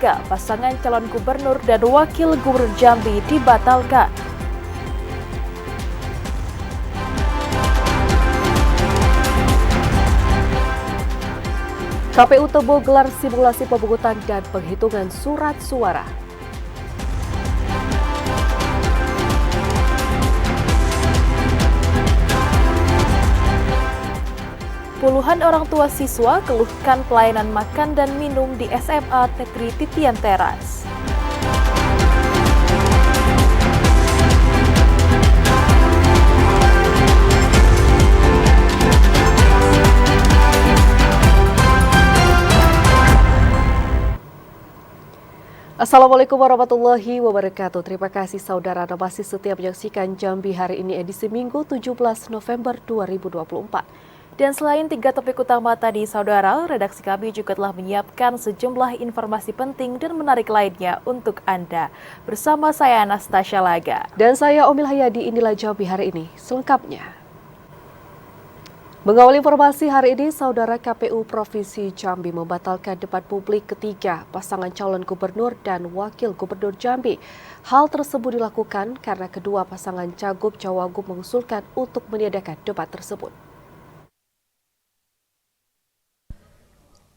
ketiga pasangan calon gubernur dan wakil gubernur Jambi dibatalkan. KPU Tebo gelar simulasi pemungutan dan penghitungan surat suara. Puluhan orang tua siswa keluhkan pelayanan makan dan minum di SMA Negeri Titian Teras. Assalamualaikum warahmatullahi wabarakatuh. Terima kasih saudara Anda masih setia menyaksikan Jambi hari ini edisi Minggu 17 November 2024. Dan selain 3 topik utama tadi, saudara, redaksi kami juga telah menyiapkan sejumlah informasi penting dan menarik lainnya untuk Anda. Bersama saya Anastasia Laga. Dan saya Omil Hayadi, inilah Jambi hari ini selengkapnya. Mengawali informasi hari ini, saudara, KPU Provinsi Jambi membatalkan debat publik ketiga pasangan calon gubernur dan wakil gubernur Jambi. Hal tersebut dilakukan karena kedua pasangan cagup-cawagup mengusulkan untuk meniadakan debat tersebut.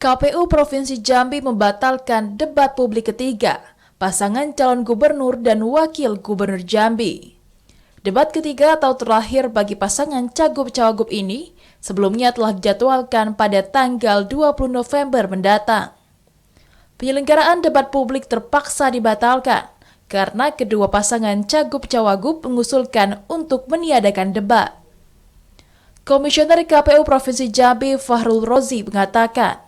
KPU Provinsi Jambi membatalkan debat publik ketiga pasangan calon gubernur dan wakil gubernur Jambi. Debat ketiga atau terakhir bagi pasangan cagup-cawagup ini sebelumnya telah dijadwalkan pada tanggal 20 November mendatang. Penyelenggaraan debat publik terpaksa dibatalkan karena kedua pasangan cagup-cawagup mengusulkan untuk meniadakan debat. Komisioner KPU Provinsi Jambi Fahrul Rozi mengatakan,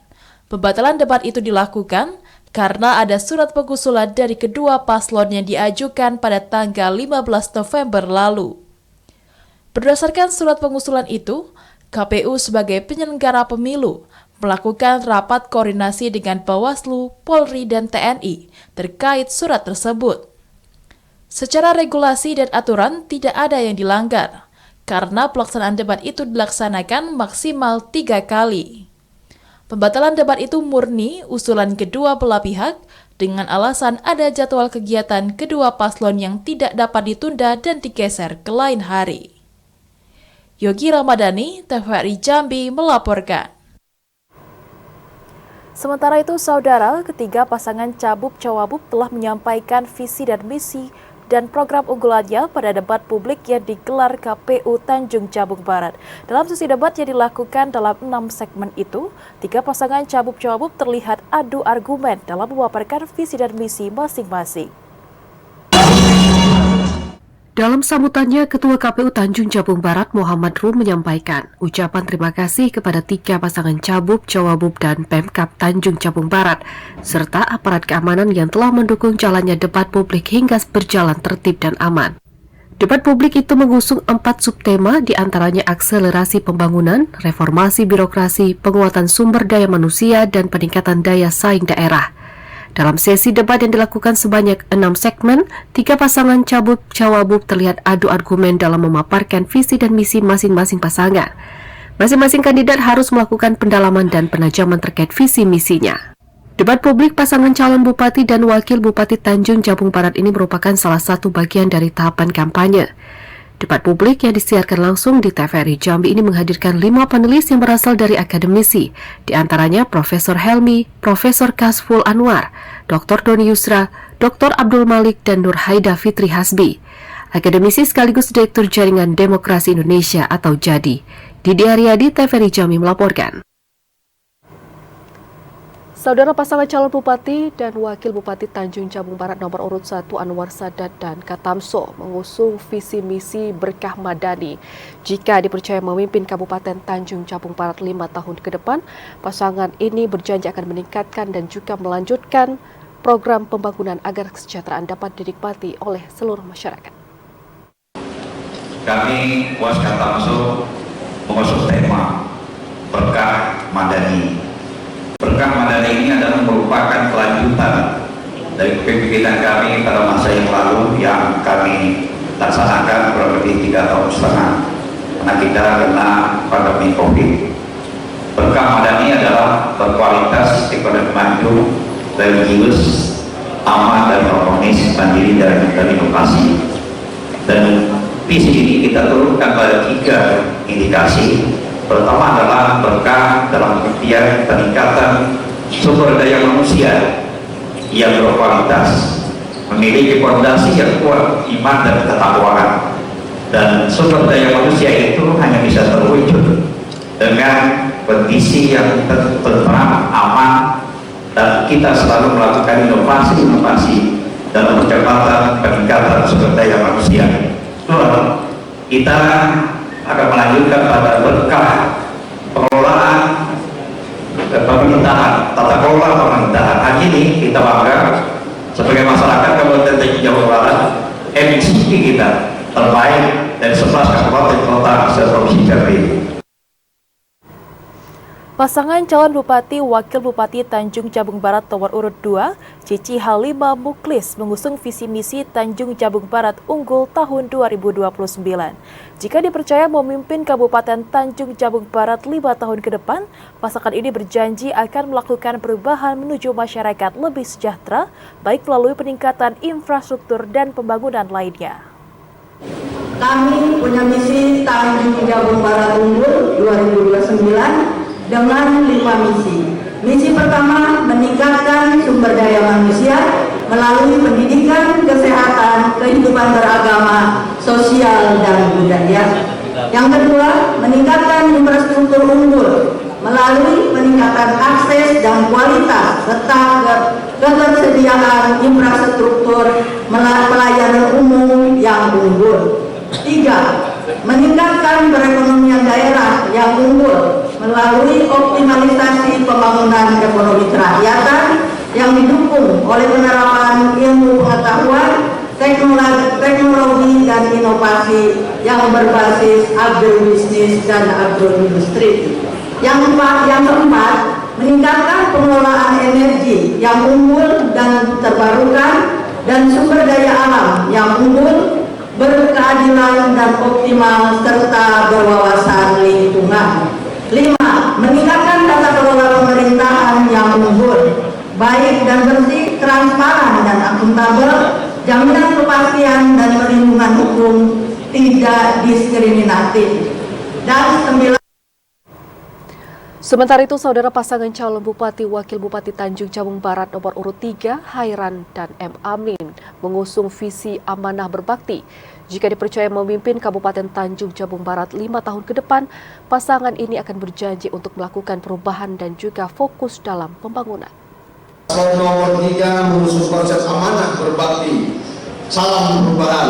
pembatalan debat itu dilakukan karena ada surat pengusulan dari kedua paslon yang diajukan pada tanggal 15 November lalu. Berdasarkan surat pengusulan itu, KPU sebagai penyelenggara pemilu melakukan rapat koordinasi dengan Bawaslu, Polri, dan TNI terkait surat tersebut. Secara regulasi dan aturan tidak ada yang dilanggar, karena pelaksanaan debat itu dilaksanakan maksimal 3 kali. Pembatalan debat itu murni usulan kedua belah pihak dengan alasan ada jadwal kegiatan kedua paslon yang tidak dapat ditunda dan digeser ke lain hari. Yogi Ramadhani, TVRI Jambi melaporkan. Sementara itu, saudara, ketiga pasangan cagup-cawagup telah menyampaikan visi dan misi dan program unggulannya pada debat publik yang digelar KPU Tanjung Jabung Barat. Dalam sesi debat yang dilakukan dalam 6 segmen itu, 3 pasangan cagup-cawagup terlihat adu argumen dalam memaparkan visi dan misi masing-masing. Dalam sambutannya, Ketua KPU Tanjung Jabung Barat Muhammad Rum menyampaikan ucapan terima kasih kepada 3 pasangan cagup-cawagup dan Pemkab Tanjung Jabung Barat, serta aparat keamanan yang telah mendukung jalannya debat publik hingga berjalan tertib dan aman. Debat publik itu mengusung 4 subtema, diantaranya akselerasi pembangunan, reformasi birokrasi, penguatan sumber daya manusia, dan peningkatan daya saing daerah. Dalam sesi debat yang dilakukan sebanyak 6 segmen, 3 pasangan cagup-cawagup terlihat adu argumen dalam memaparkan visi dan misi masing-masing pasangan. Masing-masing kandidat harus melakukan pendalaman dan penajaman terkait visi misinya. Debat publik pasangan calon bupati dan wakil bupati Tanjung Jabung Barat ini merupakan salah satu bagian dari tahapan kampanye. Debat publik yang disiarkan langsung di TVRI Jambi ini menghadirkan 5 panelis yang berasal dari akademisi, di antaranya Profesor Helmi, Profesor Kasful Anwar, Dr. Doni Yusra, Dr. Abdul Malik, dan Nur Haida Fitri Hasbi. Akademisi sekaligus Direktur Jaringan Demokrasi Indonesia atau JADI. Didi Aryadi, TVRI Jambi melaporkan. Saudara, pasangan calon bupati dan wakil bupati Tanjung Jabung Barat nomor urut 1 Anwar Sadat dan Katamso mengusung visi misi berkah madani. Jika dipercaya memimpin Kabupaten Tanjung Jabung Barat 5 tahun ke depan, pasangan ini berjanji akan meningkatkan dan juga melanjutkan program pembangunan agar kesejahteraan dapat dinikmati oleh seluruh masyarakat. Kami Was Katamso mengusung tema berkah madani. Berkah madani ini adalah merupakan kelanjutan dari kepemimpinan kami pada masa yang lalu yang kami laksanakan kurang lebih 3,5 tahun karena kita kena pandemi COVID. Berkah madani adalah berkualitas, ekonomi maju, religius, aman dan harmonis, mandiri dan inovasi. Dan visi ini kita turunkan pada 3 indikasi. Pertama adalah berkah dalam pengertian peningkatan sumber daya manusia yang berkualitas, memiliki fondasi yang kuat iman dan ketakwaan. Dan sumber daya manusia itu hanya bisa terwujud dengan kondisi yang tentram, aman, dan kita selalu melakukan inovasi dalam percepatan peningkatan sumber daya manusia. Kedua, kita akan melanjutkan pada berkah pengelolaan pemerintahan, tata kelola pemerintahan. Hari ini kita bangga sebagai masyarakat Kabupaten Tanjung Jabung Barat, MCP kita terbaik dari 11 kabupaten kota se-Provinsi Jambi. Pasangan calon Bupati Wakil Bupati Tanjung Jabung Barat nomor urut 2, Cici Halimah Muklis mengusung visi misi Tanjung Jabung Barat unggul tahun 2029. Jika dipercaya memimpin Kabupaten Tanjung Jabung Barat 5 tahun ke depan, pasangan ini berjanji akan melakukan perubahan menuju masyarakat lebih sejahtera, baik melalui peningkatan infrastruktur dan pembangunan lainnya. Kami punya misi Tanjung Jabung Barat unggul 2029 dengan 5 misi. Misi pertama, meningkatkan sumber daya manusia melalui pendidikan, kesehatan, kehidupan beragama, sosial, dan budaya. Yang kedua, meningkatkan infrastruktur unggul melalui peningkatan akses dan kualitas serta ketersediaan infrastruktur pelayanan umum yang unggul. 3. Meningkatkan perekonomian daerah yang unggul melalui optimalisasi pembangunan ekonomi kerakyatan yang didukung oleh penerapan ilmu pengetahuan, teknologi dan inovasi yang berbasis agrobisnis dan agroindustri. Yang keempat, meningkatkan pengelolaan energi yang unggul dan terbarukan dan sumber daya alam yang unggul, berkeadilan dan optimal serta berwawasan lingkungan. 5. Meningkatkan tata kelola pemerintahan yang unggul, baik dan bersih, transparan dan akuntabel, jaminan kepastian dan perlindungan hukum, tidak diskriminatif. Dan 9. Sementara itu, saudara pasangan calon Bupati Wakil Bupati Tanjung Jabung Barat nomor urut 3, Hairan dan M. Amin, mengusung visi amanah berbakti. Jika dipercaya memimpin Kabupaten Tanjung Jabung Barat 5 tahun ke depan, pasangan ini akan berjanji untuk melakukan perubahan dan juga fokus dalam pembangunan. Paslon nomor 3 mengusung konsep amanah berbakti, salam perubahan.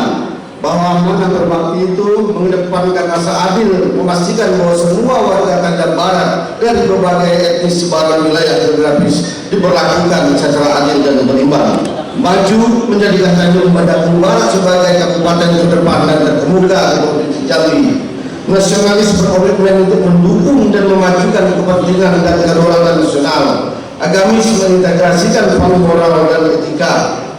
Bahwa amanah berbakti itu mengedepankan rasa adil, memastikan bahwa semua warga Tanjung Barat dari berbagai etnis sebagai wilayah geografis diperlakukan secara adil dan berimbang. Maju menjadikan Tanjung Barat sebagai kabupaten terdepan dan terkemuka di Provinsi Jambi. Nasionalis berkomitmen untuk mendukung dan memajukan kepentingan dan kedaulatan nasional. Agamis mengintegrasikan value moral dan etika.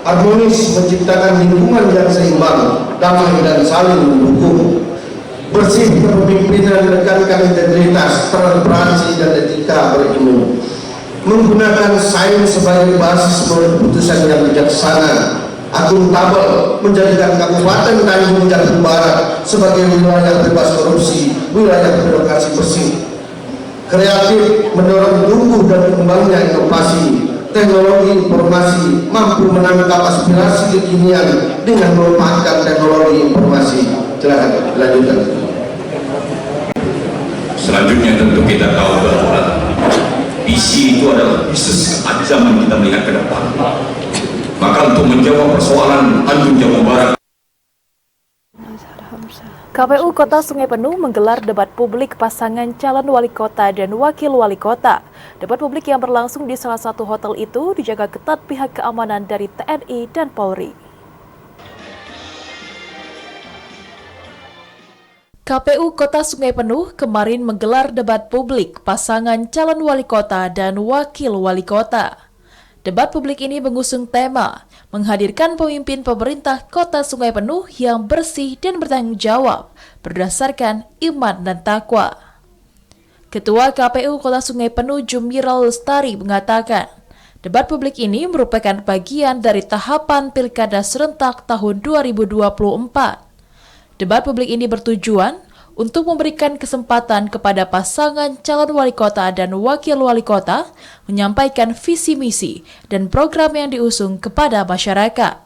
Harmonis menciptakan lingkungan yang seimbang, damai dan saling mendukung. Bersih kepemimpinan menekankan integritas, transparansi dan etika berilmu. Menggunakan sains sebagai basis keputusan yang bijaksana. Akuntabel menjadikan Kabupaten Tanjung Jabung Barat sebagai wilayah bebas korupsi, wilayah birokrasi bersih. Kreatif mendorong tumbuh dan kembangnya inovasi. Teknologi informasi mampu menangkap aspirasi kekinian dengan memanfaatkan teknologi informasi. Silakan lanjutkan. Selanjutnya tentu kita tahu bahwa visi itu adalah bisnis ancaman kita melihat ke depan. Maka untuk menjawab persoalan Tanjung Jabung Barat, KPU Kota Sungai Penuh menggelar debat publik pasangan calon wali kota dan wakil wali kota. Debat publik yang berlangsung di salah satu hotel itu dijaga ketat pihak keamanan dari TNI dan Polri. KPU Kota Sungai Penuh kemarin menggelar debat publik pasangan calon wali kota dan wakil wali kota. Debat publik ini mengusung tema menghadirkan pemimpin pemerintah Kota Sungai Penuh yang bersih dan bertanggung jawab berdasarkan iman dan takwa. Ketua KPU Kota Sungai Penuh Jumiral Lestari mengatakan, Debat publik ini merupakan bagian dari tahapan Pilkada serentak tahun 2024. Debat publik ini bertujuan untuk memberikan kesempatan kepada pasangan calon wali kota dan wakil wali kota menyampaikan visi misi dan program yang diusung kepada masyarakat.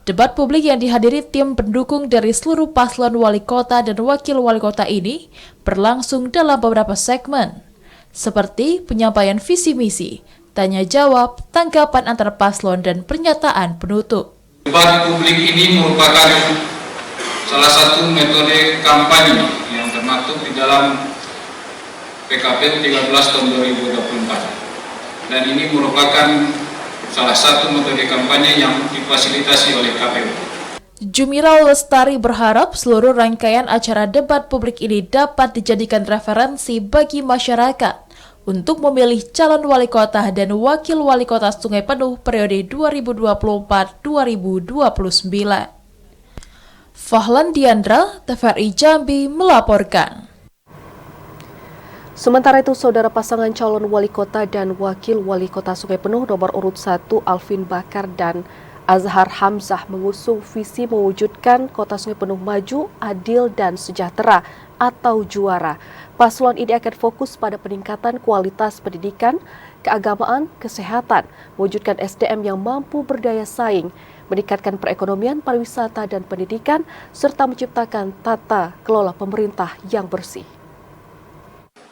Debat publik yang dihadiri tim pendukung dari seluruh paslon wali kota dan wakil wali kota ini berlangsung dalam beberapa segmen, seperti penyampaian visi misi, tanya jawab, tanggapan antar paslon, dan pernyataan penutup. Debat publik ini merupakan salah satu metode kampanye yang termaktub di dalam PKP 13 tahun 2024. Dan ini merupakan salah satu metode kampanye yang difasilitasi oleh KPU. Jumirau Lestari berharap seluruh rangkaian acara debat publik ini dapat dijadikan referensi bagi masyarakat untuk memilih calon wali kota dan wakil wali kota Sungai Penuh periode 2024-2029. Fahlan Diandra, TVRI Jambi melaporkan. Sementara itu, saudara pasangan calon wali kota dan wakil wali kota Sungai Penuh nomor urut 1 Alvin Bakar dan Azhar Hamzah mengusung visi mewujudkan kota Sungai Penuh maju, adil, dan sejahtera atau juara. Paslon ini akan fokus pada peningkatan kualitas pendidikan, keagamaan, kesehatan, mewujudkan SDM yang mampu berdaya saing, meningkatkan perekonomian, pariwisata, dan pendidikan, serta menciptakan tata kelola pemerintah yang bersih.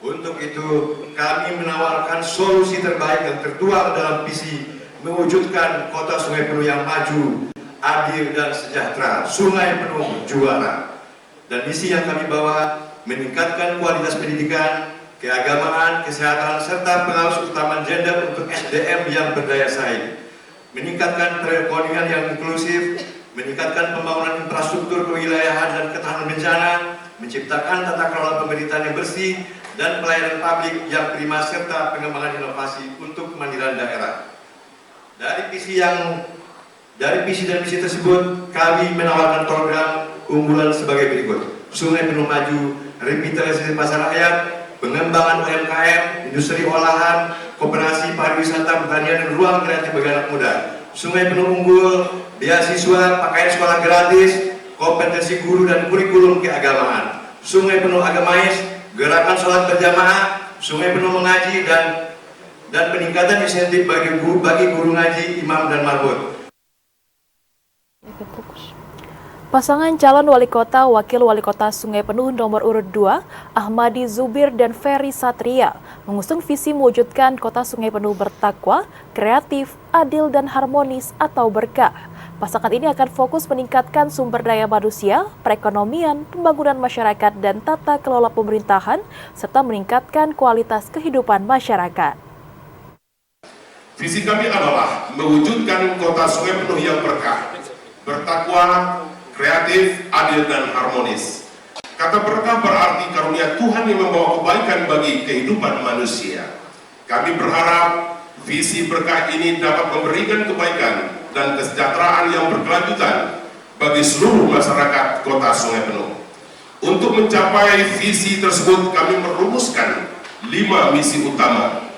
Untuk itu, kami menawarkan solusi terbaik yang tertuang dalam visi mewujudkan kota Sungai Penuh yang maju, adil, dan sejahtera. Sungai Penuh juara. Dan misi yang kami bawa meningkatkan kualitas pendidikan, keagamaan, kesehatan, serta pengawas utama gender untuk SDM yang berdaya saing. Meningkatkan perekonomian yang inklusif, meningkatkan pembangunan infrastruktur kewilayahan dan ketahanan bencana, menciptakan tata kelola pemerintahan yang bersih, dan pelayanan publik yang prima serta pengembangan inovasi untuk kemandirian daerah. Dari visi dan misi tersebut, kami menawarkan program unggulan sebagai berikut: Sungai Penuh maju, revitalisasi pasar rakyat, pengembangan UMKM, industri olahan, koperasi pariwisata, pertanian, dan ruang kreatif bagi anak muda. Sungai Penuh unggul, beasiswa, pakaian sekolah gratis, kompetensi guru dan kurikulum keagamaan. Sungai Penuh agamais, gerakan sholat berjamaah, Sungai Penuh mengaji, dan peningkatan insentif bagi guru ngaji, imam, dan marbot. Pasangan calon wali kota, wakil wali kota Sungai Penuh nomor urut 2, Ahmadi Zubir dan Ferry Satria, mengusung visi mewujudkan kota Sungai Penuh bertakwa, kreatif, adil, dan harmonis atau berkah. Pasangan ini akan fokus meningkatkan sumber daya manusia, perekonomian, pembangunan masyarakat, dan tata kelola pemerintahan, serta meningkatkan kualitas kehidupan masyarakat. Visi kami adalah mewujudkan kota Sungai Penuh yang berkah, bertakwa, kreatif, adil, dan harmonis. Kata berkah berarti karunia Tuhan yang membawa kebaikan bagi kehidupan manusia. Kami berharap visi berkah ini dapat memberikan kebaikan dan kesejahteraan yang berkelanjutan bagi seluruh masyarakat kota Sungai Penuh. Untuk mencapai visi tersebut, kami merumuskan 5 misi utama.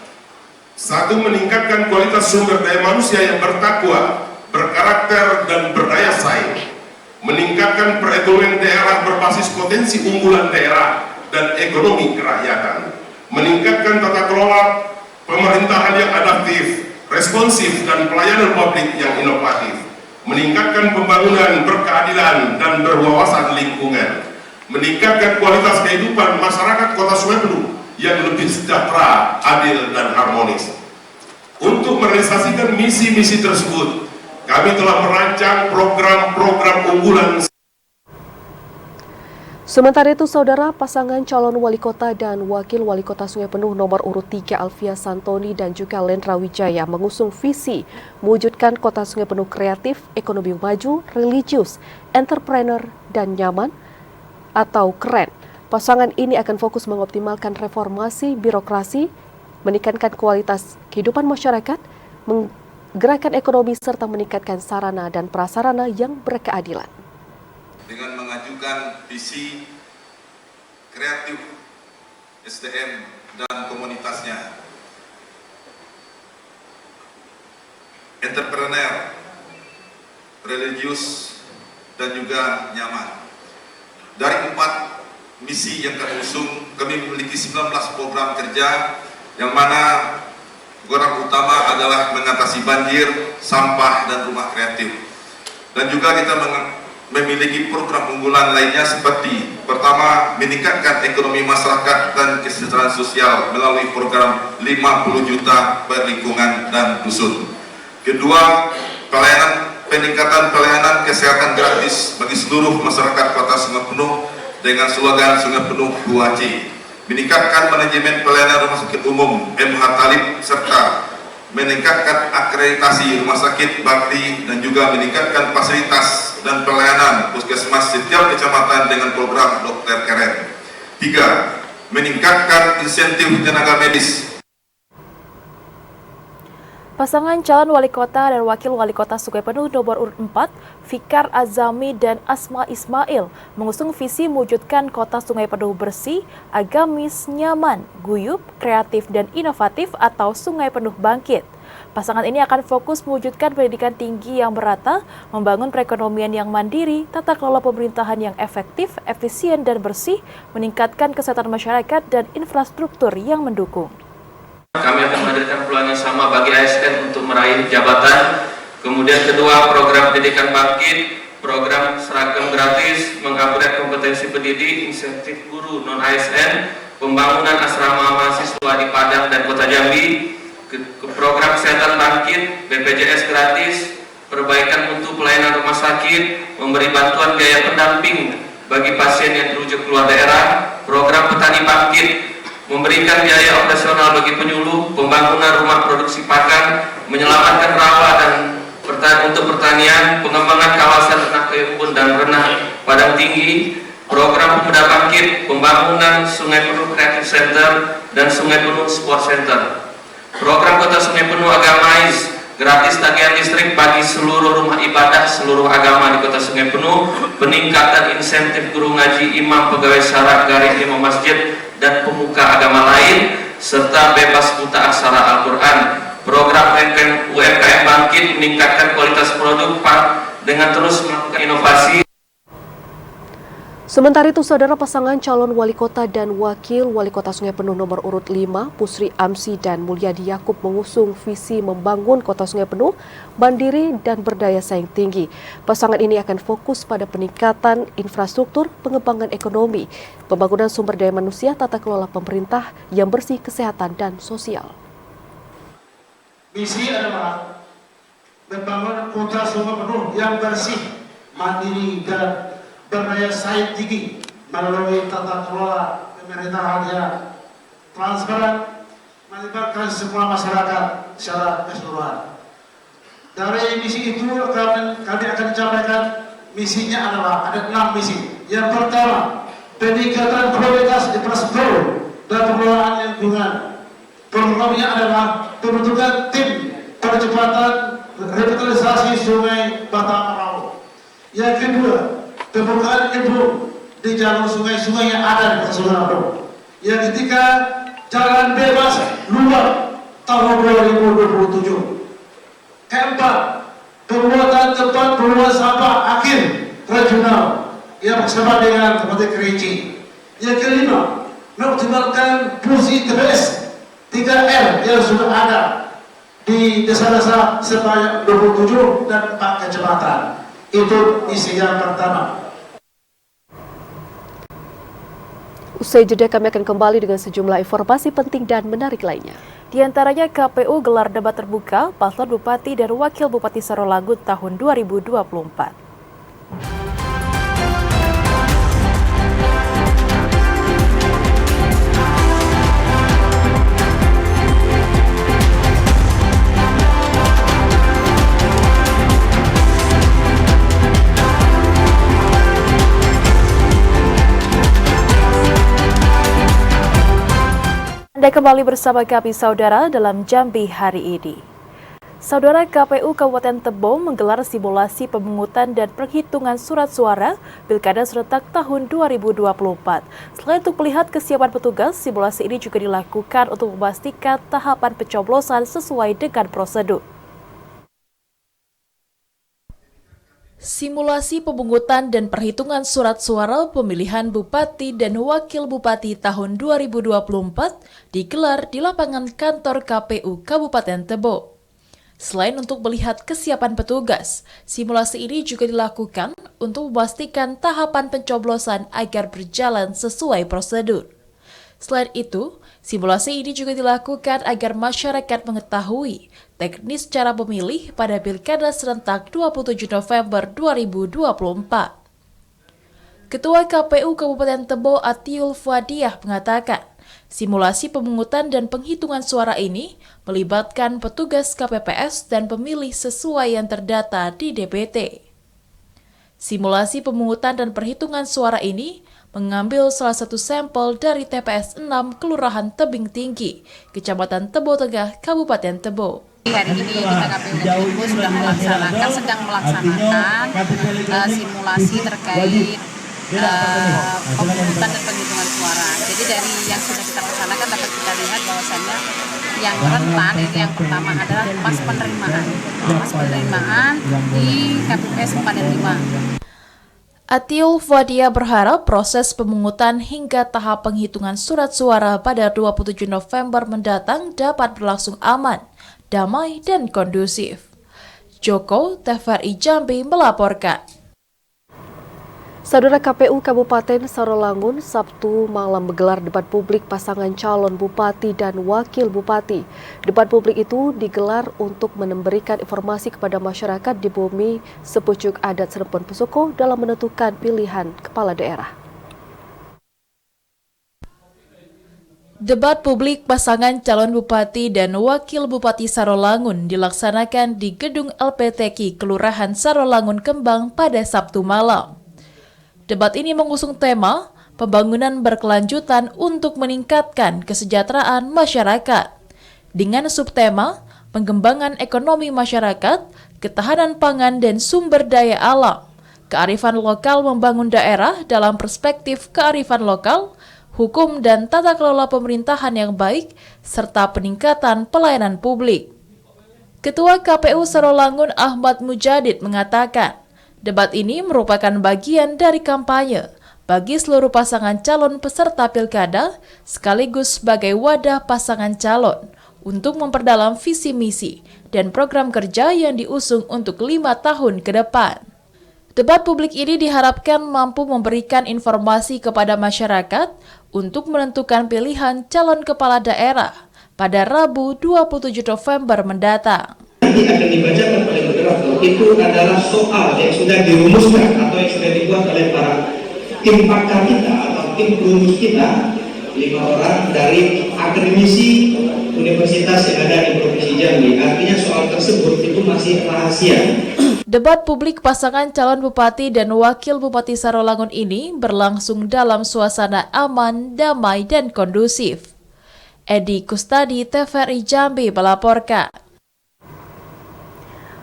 1. Meningkatkan kualitas sumber daya manusia yang bertakwa, berkarakter, dan berdaya saing. Meningkatkan perekonomian daerah berbasis potensi unggulan daerah dan ekonomi kerakyatan. Meningkatkan tata kelola pemerintahan yang adaptif, responsif, dan pelayanan publik yang inovatif. Meningkatkan pembangunan berkeadilan dan berwawasan lingkungan. Meningkatkan kualitas kehidupan masyarakat kota Sungai Penuh yang lebih sejahtera, adil, dan harmonis. Untuk merealisasikan misi-misi tersebut, kami telah merancang program-program unggulan. Sementara itu, saudara, pasangan calon wali kota dan wakil wali kota Sungai Penuh nomor urut 3 Alfia Santoni dan juga Lendra Wijaya mengusung visi mewujudkan kota Sungai Penuh kreatif, ekonomi maju, religius, entrepreneur, dan nyaman atau keren. Pasangan ini akan fokus mengoptimalkan reformasi birokrasi, meningkatkan kualitas kehidupan masyarakat, gerakan ekonomi, serta meningkatkan sarana dan prasarana yang berkeadilan. Dengan mengajukan visi kreatif SDM dan komunitasnya, entrepreneur, religius, dan juga nyaman. Dari 4 misi yang kami usung, kami memiliki 19 program kerja, yang mana program utama adalah mengatasi banjir, sampah, dan rumah kreatif. Dan juga kita memiliki program unggulan lainnya seperti pertama, meningkatkan ekonomi masyarakat dan kesejahteraan sosial melalui program 50 juta per lingkungan dan dusun. Kedua, peningkatan pelayanan kesehatan gratis bagi seluruh masyarakat Kota Sungai Penuh dengan slogan Sungai Penuh 2C. Meningkatkan manajemen pelayanan rumah sakit umum MH Talib serta meningkatkan akreditasi rumah sakit bakti dan juga meningkatkan fasilitas dan pelayanan puskesmas setiap kecamatan dengan program dokter keren. 3. Meningkatkan insentif tenaga medis. Pasangan calon wali kota dan wakil wali kota Sungai Penuh nomor urut 4, Fikar Azami dan Asma Ismail, mengusung visi mewujudkan kota Sungai Penuh bersih, agamis, nyaman, guyup, kreatif, dan inovatif atau Sungai Penuh Bangkit. Pasangan ini akan fokus mewujudkan pendidikan tinggi yang merata, membangun perekonomian yang mandiri, tata kelola pemerintahan yang efektif, efisien, dan bersih, meningkatkan kesehatan masyarakat, dan infrastruktur yang mendukung. Kami akan menghadirkan peluang yang sama bagi ASN untuk meraih jabatan. Kemudian kedua, program pendidikan bangkit, program seragam gratis, mengupgrade kompetensi pendidik, insentif guru non-ASN, pembangunan asrama mahasiswa di Padang dan Kota Jambi, program kesehatan bangkit, BPJS gratis, perbaikan mutu pelayanan rumah sakit, memberi bantuan biaya pendamping bagi pasien yang terujuk keluar daerah, program petani bangkit, memberikan biaya operasional bagi penyuluh, pembangunan rumah produksi pakan, menyelamatkan rawa dan untuk pertanian, pengembangan kawasan ternak kebun dan renang padang tinggi, program pemuda bangkit, pembangunan Sungai Penuh Creative Center dan Sungai Penuh Sport Center, program Kota Sungai Penuh Agamais, gratis tagihan listrik bagi seluruh rumah ibadah seluruh agama di Kota Sungai Penuh, peningkatan insentif guru ngaji, imam, pegawai syarat, garing imam masjid, dan pemuka agama lain, serta bebas buta aksara Al-Quran. Program UMKM bangkit, meningkatkan kualitas produk dengan terus melakukan inovasi. Sementara itu, saudara, pasangan calon wali kota dan wakil wali kota Sungai Penuh nomor urut 5, Pusri Amsi dan Mulyadi Yakub mengusung visi membangun kota Sungai Penuh mandiri dan berdaya saing tinggi. Pasangan ini akan fokus pada peningkatan infrastruktur, pengembangan ekonomi, pembangunan sumber daya manusia, tata kelola pemerintah yang bersih, kesehatan, dan sosial. Misi adalah membangun kota Sungai Penuh yang bersih, mandiri, dan berdaya saing tinggi melalui tata kelola pemerintahan yang transparan, melibatkan semua masyarakat secara keseluruhan. Dari misi itu kami akan sampaikan misinya adalah ada 6 misi. Yang pertama, peningkatan kualitas infrastruktur dan pengelolaan lingkungan. Programnya adalah pembentukan tim percepatan revitalisasi Sungai Batang Rau. Yang kedua, pembukaan embung di jalur sungai-sungai yang ada di Kota Sungai Penuh. Yang ketiga, jalan bebas luar tahun 2027. Keempat, pembuatan tempat pembuangan sampah akhir regional yang bersama dengan Kabupaten Kerinci. Yang kelima, mengoptimalkan fungsi TPS 3R yang sudah ada di desa-desa sebanyak 27 dan 4 kecamatan. Itu misi yang pertama. Usai jeda, kami akan kembali dengan sejumlah informasi penting dan menarik lainnya. Di antaranya KPU gelar debat terbuka paslon Bupati dan Wakil Bupati Sarolangun tahun 2024. Anda kembali bersama kami, saudara, dalam Jambi hari ini. Saudara, KPU Kabupaten Tebo menggelar simulasi pemungutan dan perhitungan surat suara Pilkada serentak tahun 2024. Selain untuk melihat kesiapan petugas, simulasi ini juga dilakukan untuk memastikan tahapan pencoblosan sesuai dengan prosedur. Simulasi pemungutan dan perhitungan surat suara pemilihan Bupati dan Wakil Bupati tahun 2024 digelar di lapangan kantor KPU Kabupaten Tebo. Selain untuk melihat kesiapan petugas, simulasi ini juga dilakukan untuk memastikan tahapan pencoblosan agar berjalan sesuai prosedur. Selain itu, simulasi ini juga dilakukan agar masyarakat mengetahui teknis cara pemilih pada Pilkada serentak 27 November 2024. Ketua KPU Kabupaten Tebo Atiul Fuadiah mengatakan, simulasi pemungutan dan penghitungan suara ini melibatkan petugas KPPS dan pemilih sesuai yang terdata di DPT. Simulasi pemungutan dan perhitungan suara ini mengambil salah satu sampel dari TPS 6 Kelurahan Tebing Tinggi, Kecamatan Tebo Tengah, Kabupaten Tebo. Hari ini kita KPU Tebo sedang melaksanakan simulasi terkait pemungutan dan penghitungan suara. Jadi dari yang sudah kita laksanakan dapat kita lihat bahwasannya yang rentan itu yang pertama adalah pas penerimaan di KPPS Padan 5. Atiul Fuadiah berharap proses pemungutan hingga tahap penghitungan surat suara pada 27 November mendatang dapat berlangsung aman, damai, dan kondusif. Joko, TVRI Jambi melaporkan. Saudara, KPU Kabupaten Sarolangun Sabtu malam menggelar debat publik pasangan calon bupati dan wakil bupati. Debat publik itu digelar untuk memberikan informasi kepada masyarakat di bumi sepucuk adat Serpon Pesoko dalam menentukan pilihan kepala daerah. Debat publik pasangan calon bupati dan wakil bupati Sarolangun dilaksanakan di Gedung LPTK Kelurahan Sarolangun Kembang pada Sabtu malam. Debat ini mengusung tema pembangunan berkelanjutan untuk meningkatkan kesejahteraan masyarakat dengan subtema pengembangan ekonomi masyarakat, ketahanan pangan dan sumber daya alam, kearifan lokal membangun daerah dalam perspektif kearifan lokal, hukum dan tata kelola pemerintahan yang baik, serta peningkatan pelayanan publik. Ketua KPU Sarolangun Ahmad Mujadid mengatakan, debat ini merupakan bagian dari kampanye bagi seluruh pasangan calon peserta pilkada sekaligus sebagai wadah pasangan calon untuk memperdalam visi misi dan program kerja yang diusung untuk 5 tahun ke depan. Debat publik ini diharapkan mampu memberikan informasi kepada masyarakat untuk menentukan pilihan calon kepala daerah pada Rabu 27 November mendatang. Nanti akan dibacakan oleh moderator itu adalah soal yang sudah dirumuskan atau yang sudah dibuat oleh para tim pakar kita atau tim perumus kita, 5 orang dari akademisi universitas yang ada di Provinsi Jambi. Artinya soal tersebut itu masih rahasia. Debat publik pasangan calon bupati dan wakil bupati Sarolangun ini berlangsung dalam suasana aman, damai, dan kondusif. Edi Kustadi, TVRI Jambi melaporkan.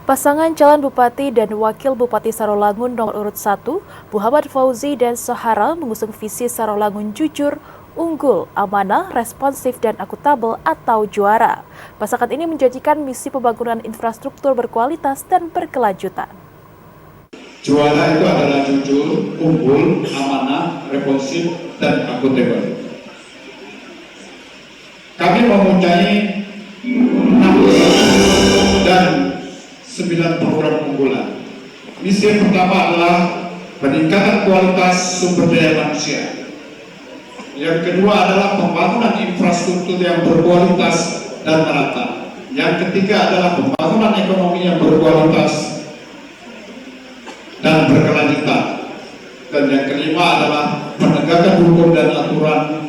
Pasangan calon bupati dan wakil bupati Sarolangun nomor urut 1, Muhammad Fauzi dan Sahara mengusung visi Sarolangun jujur, unggul, amanah, responsif, dan akuntabel atau juara. Pasangan ini menjanjikan misi pembangunan infrastruktur berkualitas dan berkelanjutan. Juara itu adalah jujur, unggul, amanah, responsif, dan akuntabel. Kami mempunyai 6 dan 9 program unggulan. Misi yang pertama adalah peningkatan kualitas sumber daya manusia. Yang kedua adalah pembangunan infrastruktur yang berkualitas dan merata. Yang ketiga adalah pembangunan ekonomi yang berkualitas dan berkelanjutan. Dan yang kelima adalah penegakan hukum dan aturan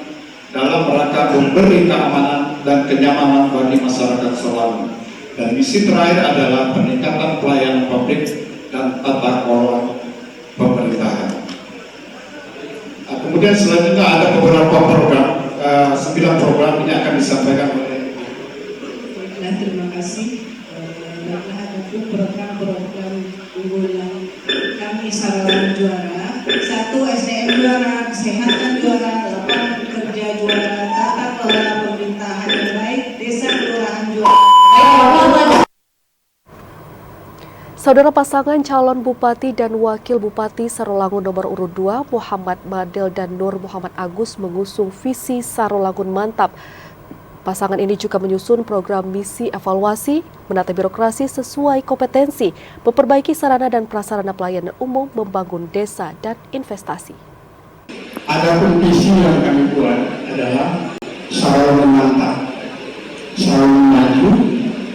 dalam rangka memberi keamanan dan kenyamanan bagi masyarakat Sarolangun. Dan misi terakhir adalah peningkatan pelayanan publik dan tata kelola pemerintahan. Kemudian selanjutnya ada beberapa program, 9 program ini akan disampaikan oleh. Terima kasih. Ada program-program unggulan kami Sarolangun juara. 1 SDM juara, kesehatan juara, lapangan kerja juara, tata kelola pemerintahan yang baik, desa kelurahan juara. Saudara pasangan calon Bupati dan Wakil Bupati Sarolangun nomor urut 2 Muhammad Madel dan Nur Muhammad Agus mengusung visi Sarolangun Mantap. Pasangan ini juga menyusun program misi evaluasi, menata birokrasi sesuai kompetensi, memperbaiki sarana dan prasarana pelayanan umum, membangun desa dan investasi. Adapun visi yang kami buat adalah Sarolangun Mantap, Sarolangun maju,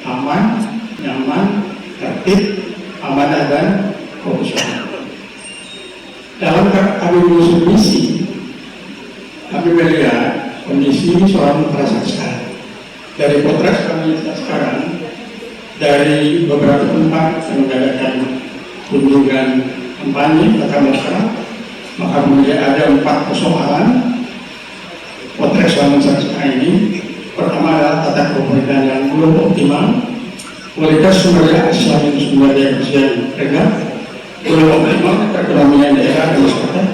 aman, nyaman, tertib, amanah dan profesional. Dalam kami menyusun misi, kami melihat kondisi Sarolangun pada saat sekarang. Dari potret kami sekarang, dari beberapa tempat yang mengadakan kunjungan kampanye bakal maka kemudian ada 4 persoalan potret Sarolangun saat sekarang ini. Pertama adalah tata pemerintahan yang belum optimal, kualitas sumber daya yang rendah, belum optimal perekonomian daerah dan masyarakat.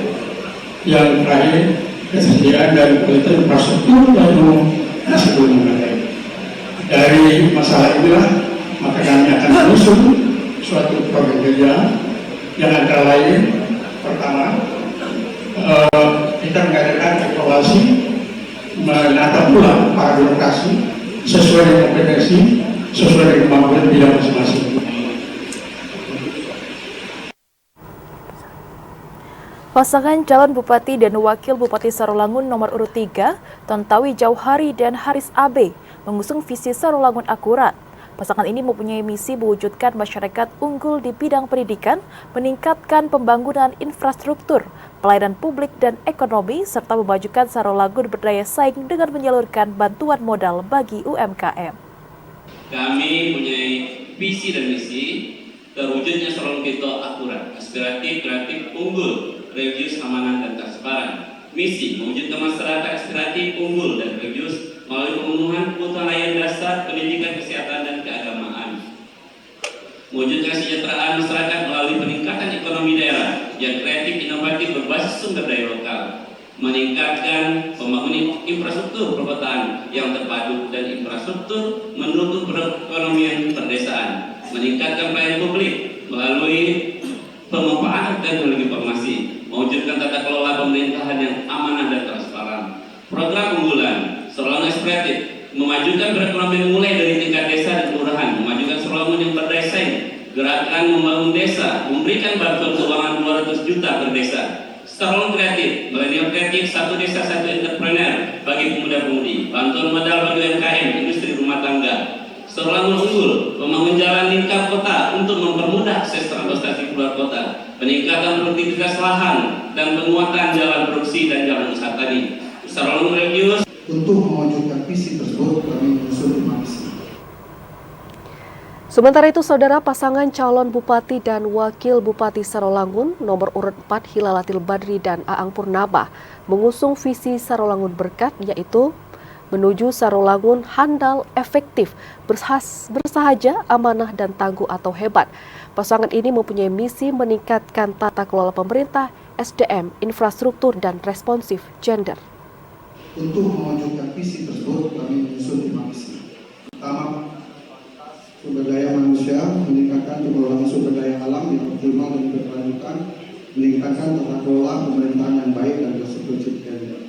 Yang terakhir, kesediaan dan kualitas infrastruktur yang masih belum memadai. Dari masalah inilah, maka kami akan menyusun suatu program kerja yang antara lain, pertama, kita mengadakan evaluasi, menata ulang para birokrasi sesuai dengan kompetensi, sesuai dengan kemampuan bidang masing-masing. Pasangan calon Bupati dan Wakil Bupati Sarolangun nomor urut 3, Tontawi Jauhari dan Haris Abe, mengusung visi Sarolangun akurat. Pasangan ini mempunyai misi mewujudkan masyarakat unggul di bidang pendidikan, meningkatkan pembangunan infrastruktur, pelayanan publik dan ekonomi, serta memajukan Sarolangun berdaya saing dengan menyalurkan bantuan modal bagi UMKM. Kami punya visi dan misi terwujudnya Sarolangun kita akurat, aspiratif, kreatif, unggul, religius, amanah, dan transparan. Misi mewujudkan masyarakat aspiratif, unggul, dan religius melalui pemenuhan kebutuhan layanan dasar, pendidikan, kesehatan, dan keagamaan. Mewujudkan kesejahteraan masyarakat melalui peningkatan ekonomi daerah yang kreatif, inovatif, berbasis sumber daya lokal. Meningkatkan pembangunan infrastruktur perkotaan yang terpadu dan infrastruktur mendukung perekonomian perdesaan. Meningkatkan pelayanan publik melalui pemanfaatan teknologi informasi. Mewujudkan tata kelola pemerintahan yang amanah dan transparan. Program unggulan Sarolangun aspiratif, memajukan perekonomian mulai dari tingkat desa dan kelurahan, memajukan Sarolangun yang berdaya saing, gerakan membangun desa, memberikan bantuan keuangan 200 juta per desa. Sarolangun kreatif, milenial kreatif, 1 desa 1 entrepreneur bagi pemuda-pemudi, bantuan modal bagi UMKM, industri rumah tangga. Sarolangun unggul, membangun jalan lingkar kota untuk mempermudah akses transportasi keluar kota, peningkatan produktivitas lahan dan penguatan jalan produksi dan jalan usaha tani. Sarolangun religius. Untuk mewujudkan visi tersebut, kami menyusun 5 misi. Sementara itu, saudara pasangan calon Bupati dan Wakil Bupati Sarolangun nomor urut 4 Hilalatil Badri dan Aang Purnama mengusung visi Sarolangun Berkat, yaitu menuju Sarolangun handal, efektif, bersahaja, amanah, dan tangguh atau hebat. Pasangan ini mempunyai misi meningkatkan tata kelola pemerintah, SDM, infrastruktur, dan responsif gender. Untuk mewujudkan visi tersebut, kami menyusun 5 misi. Pertama, sumber daya manusia, meningkatkan pengelolaan sumber daya alam yang optimal dan berkelanjutan, meningkatkan tata kelola pemerintahan yang baik dan responsif gender.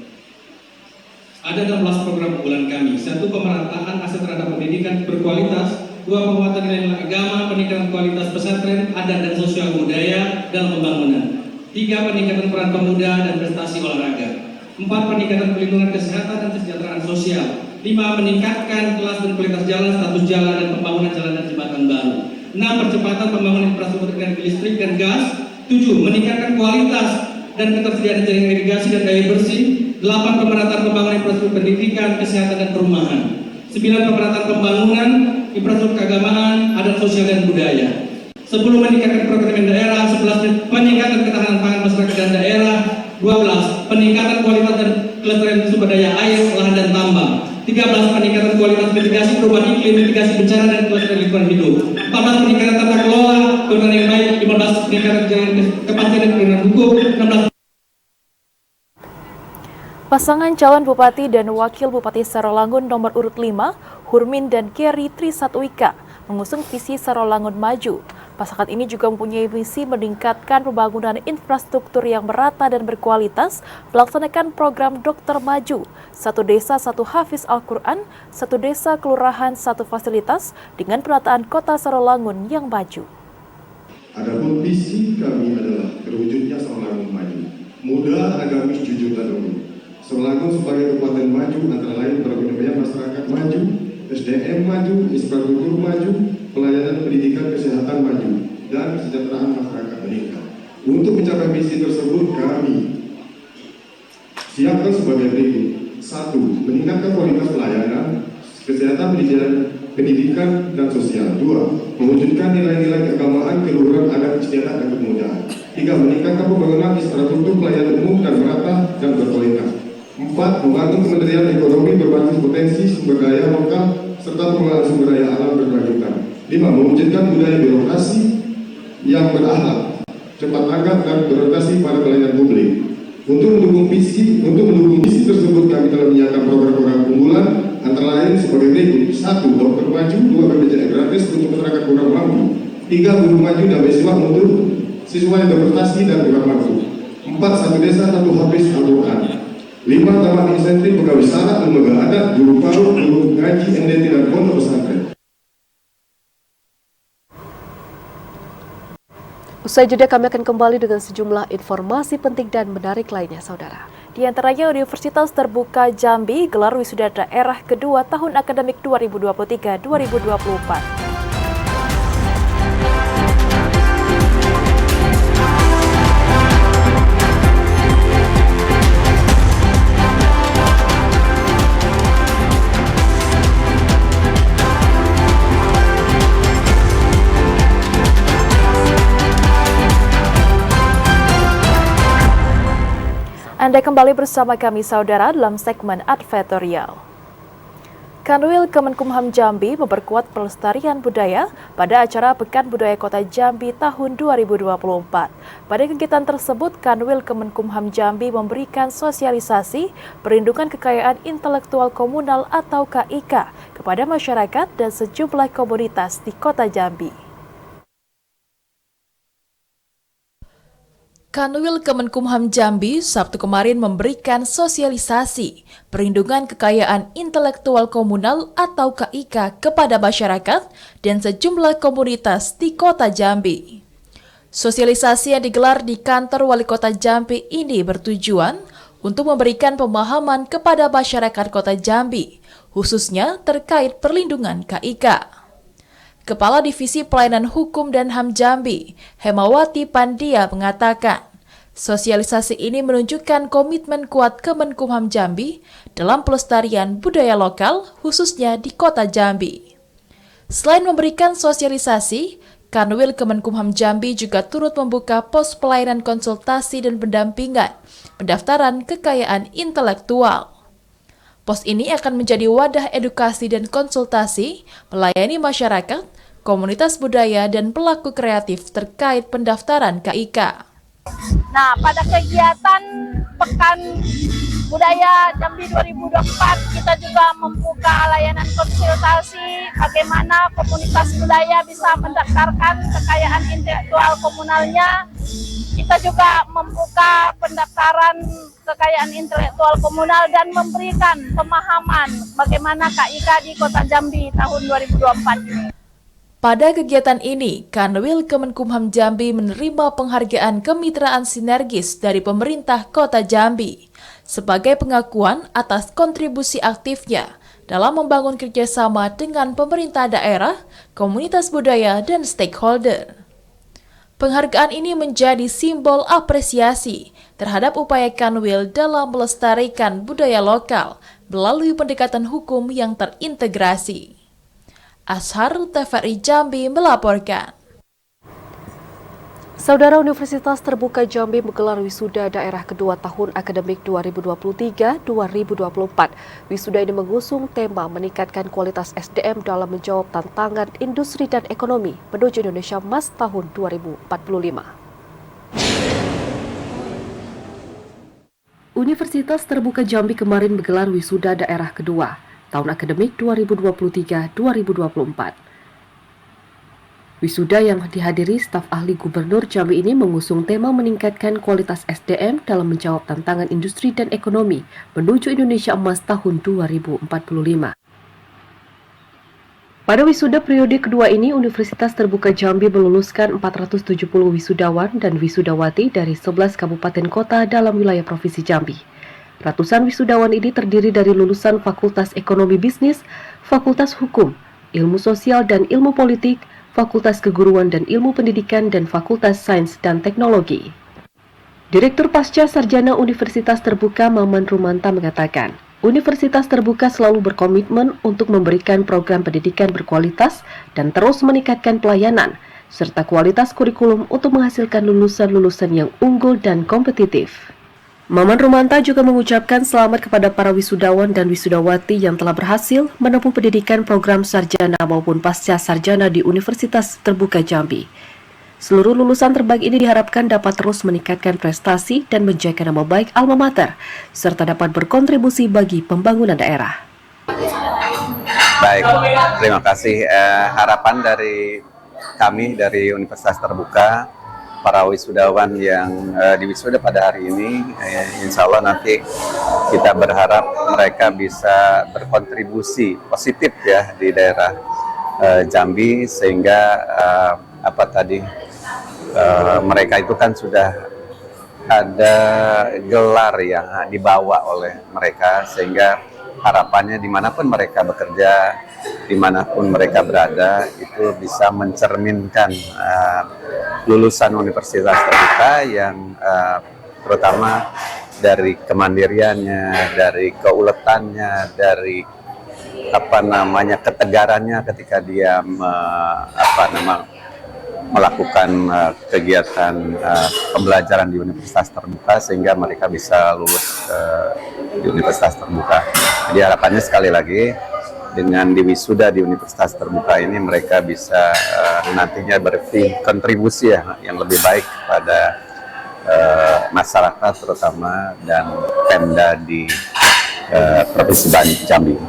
Ada 16 program unggulan kami. 1. Pemerataan aset terhadap pendidikan berkualitas. 2. Penguatan nilai agama, peningkatan kualitas pesantren, adat dan sosial budaya dalam pembangunan. 3. Peningkatan peran pemuda dan prestasi olahraga. 4. Peningkatan perlindungan kesehatan dan kesejahteraan sosial. 5. Meningkatkan kelas dan kualitas jalan, status jalan, dan pembangunan jalan dan jembatan baru. 6. Percepatan pembangunan infrastruktur energi listrik dan gas. 7. Meningkatkan kualitas dan ketersediaan jaringan irigasi dan daya bersih. 8. Pemerataan pembangunan infrastruktur pendidikan, kesehatan, dan perumahan. 9. Pemerataan pembangunan infrastruktur keagamaan, adat sosial, dan budaya. 10. Meningkatkan perekonomian daerah. 11. Peningkatan ketahanan pangan masyarakat dan daerah. 12. Peningkatan kualitas dan kelestarian sumber daya air, lahan, dan tambang. 13. Peningkatan kualitas mitigasi perubahan iklim, mitigasi bencana, dan kelestarian lingkungan hidup. 14. Peningkatan tata kelola pemerintahan yang baik. 15. Peningkatan kepastian dan perlindungan hukum. 16. Pasangan calon Bupati dan Wakil Bupati Sarolangun nomor urut 5, Hurmin dan Geri Trisatwika, mengusung visi Sarolangun Maju. Pasangan ini juga mempunyai misi meningkatkan pembangunan infrastruktur yang merata dan berkualitas, melaksanakan program Dokter Maju, satu desa satu hafiz Al-Quran, satu desa kelurahan satu fasilitas, dengan penataan kota Sarolangun yang maju. Adapun visi kami adalah terwujudnya Sarolangun maju, muda, agamis, jujur, dan umum. Sarolangun sebagai kabupaten maju antara lain perekonomian masyarakat maju, SDM maju, infrastruktur maju, pelayanan pendidikan kesehatan maju, dan kesejahteraan masyarakat meningkat. Untuk mencapai misi tersebut kami siapkan sebagai berikut. 1. Meningkatkan kualitas pelayanan, kesehatan, pendidikan, dan sosial. 2. Mewujudkan nilai-nilai keagamaan, keluhuran, adat istiadat, dan kemudaan. 3. Meningkatkan pembangunan infrastruktur pelayanan umum dan merata dan berkualitas. 4. Membangun Kementerian Ekonomi berbasis potensi sumber daya lokal serta pengelolaan sumber daya alam berkelanjutan. 5. Mewujudkan budaya birokrasi yang berakhlak, cepat tanggap, dan berorientasi pada pelayanan publik. Untuk mendukung misi tersebut, kami telah menyiapkan program-program unggulan antara lain sebagai berikut. 1. Dokter Maju, 2. BPJS gratis untuk masyarakat kurang mampu, 3. Guru Maju dan beasiswa untuk siswa yang berprestasi dan kurang mampu, 4. Satu desa satu hafiz Al-Quran, 5. Tambahan insentif pegawai syarat, lembaga adat, guru PAUD, guru ngaji, NDT, dan pondok pesantren. Usai jeda kami akan kembali dengan sejumlah informasi penting dan menarik lainnya, saudara. Di antaranya Universitas Terbuka Jambi gelar wisuda daerah kedua tahun akademik 2023-2024. Anda kembali bersama kami, saudara, dalam segmen advertorial. Kanwil Kemenkumham Jambi memperkuat pelestarian budaya pada acara Pekan Budaya Kota Jambi tahun 2024. Pada kegiatan tersebut, Kanwil Kemenkumham Jambi memberikan sosialisasi perlindungan kekayaan intelektual komunal atau KIK kepada masyarakat dan sejumlah komunitas di Kota Jambi. Kanwil Kemenkumham Jambi Sabtu kemarin memberikan sosialisasi perlindungan kekayaan intelektual komunal atau KIK kepada masyarakat dan sejumlah komunitas di Kota Jambi. Sosialisasi yang digelar di kantor Wali Kota Jambi ini bertujuan untuk memberikan pemahaman kepada masyarakat Kota Jambi, khususnya terkait perlindungan KIK. Kepala Divisi Pelayanan Hukum dan HAM Jambi, Hemawati Pandia, mengatakan, sosialisasi ini menunjukkan komitmen kuat Kemenkumham Jambi dalam pelestarian budaya lokal, khususnya di Kota Jambi. Selain memberikan sosialisasi, Kanwil Kemenkumham Jambi juga turut membuka pos pelayanan konsultasi dan pendampingan pendaftaran kekayaan intelektual. Pos ini akan menjadi wadah edukasi dan konsultasi melayani masyarakat, komunitas budaya, dan pelaku kreatif terkait pendaftaran KIK. Nah, pada kegiatan Pekan Budaya Jambi 2024, kita juga membuka layanan konsultasi bagaimana komunitas budaya bisa mendaftarkan kekayaan intelektual komunalnya. Kita juga membuka pendaftaran kekayaan intelektual komunal dan memberikan pemahaman bagaimana KIK di Kota Jambi tahun 2024 ini. Pada kegiatan ini, Kanwil Kemenkumham Jambi menerima penghargaan kemitraan sinergis dari pemerintah Kota Jambi sebagai pengakuan atas kontribusi aktifnya dalam membangun kerjasama dengan pemerintah daerah, komunitas budaya, dan stakeholder. Penghargaan ini menjadi simbol apresiasi terhadap upaya Kanwil dalam melestarikan budaya lokal melalui pendekatan hukum yang terintegrasi. Ashar, TVRI Jambi melaporkan. Saudara, Universitas Terbuka Jambi menggelar wisuda daerah kedua tahun akademik 2023-2024. Wisuda ini mengusung tema meningkatkan kualitas SDM dalam menjawab tantangan industri dan ekonomi menuju Indonesia Emas tahun 2045. Universitas Terbuka Jambi kemarin menggelar wisuda daerah kedua tahun akademik 2023-2024. Wisuda yang dihadiri staf ahli Gubernur Jambi ini mengusung tema meningkatkan kualitas SDM dalam menjawab tantangan industri dan ekonomi menuju Indonesia Emas tahun 2045. Pada wisuda periode kedua ini, Universitas Terbuka Jambi meluluskan 470 wisudawan dan wisudawati dari 11 kabupaten kota dalam wilayah Provinsi Jambi. Ratusan wisudawan ini terdiri dari lulusan Fakultas Ekonomi Bisnis, Fakultas Hukum, Ilmu Sosial dan Ilmu Politik, Fakultas Keguruan dan Ilmu Pendidikan, dan Fakultas Sains dan Teknologi. Direktur Pasca Sarjana Universitas Terbuka Maman Rumanta mengatakan, Universitas Terbuka selalu berkomitmen untuk memberikan program pendidikan berkualitas dan terus meningkatkan pelayanan, serta kualitas kurikulum untuk menghasilkan lulusan-lulusan yang unggul dan kompetitif. Maman Rumanta juga mengucapkan selamat kepada para wisudawan dan wisudawati yang telah berhasil menempuh pendidikan program sarjana maupun pasca sarjana di Universitas Terbuka Jambi. Seluruh lulusan terbaik ini diharapkan dapat terus meningkatkan prestasi dan menjaga nama baik alma mater, serta dapat berkontribusi bagi pembangunan daerah. Baik, terima kasih. Harapan dari kami dari Universitas Terbuka, para wisudawan yang diwisuda pada hari ini, insya Allah nanti kita berharap mereka bisa berkontribusi positif ya di daerah Jambi, sehingga mereka itu kan sudah ada gelar yang dibawa oleh mereka, sehingga harapannya dimanapun mereka bekerja, dimanapun mereka berada, itu bisa mencerminkan lulusan Universitas Terbuka yang terutama dari kemandiriannya, dari keuletannya, dari ketegarannya ketika dia melakukan kegiatan pembelajaran di Universitas Terbuka, sehingga mereka bisa lulus di Universitas Terbuka. Jadi harapannya sekali lagi, dengan diwisuda di Universitas Terbuka ini mereka bisa nantinya berkontribusi yang lebih baik pada masyarakat terutama dan Pemda di Provinsi Jambi.